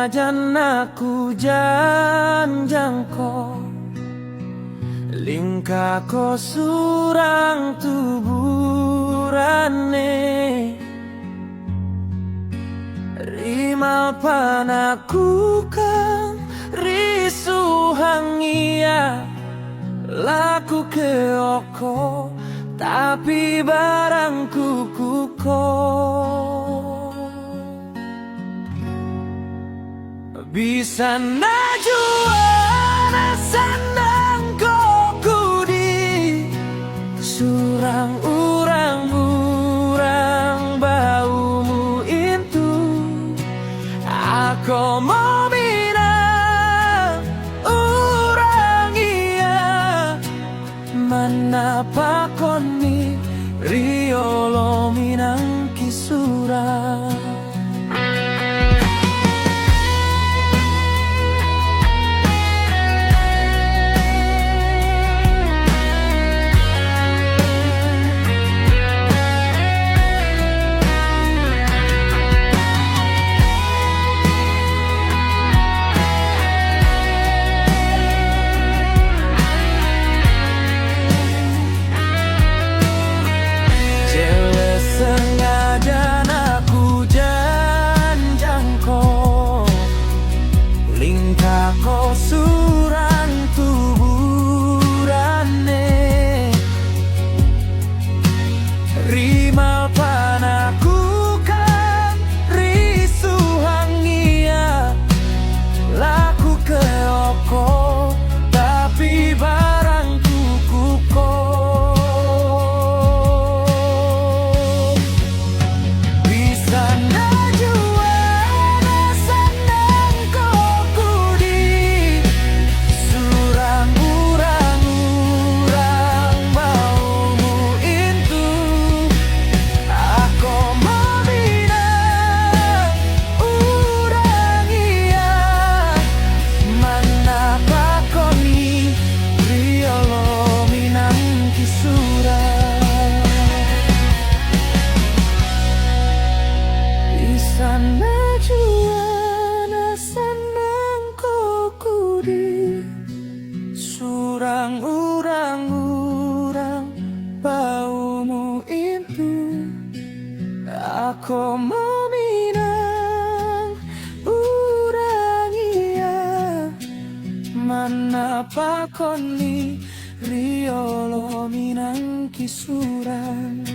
sengajan aku janjangko lingkako surang tuburane rimal panaku kang risuhangia laku keoko tapi barangku kuko bisa najua nasandang kokudi surang urang baumu itu aku mau minang urang iya mana pakoni riolo minang kisurang. Sengaja aku janjangko lingkako surang tuburane rimal panaku kan risuhangia laku keoko tapi barangku kuko surang urang baumu itu aku mau minang urang iya mana pakoni riolo minang kisurang.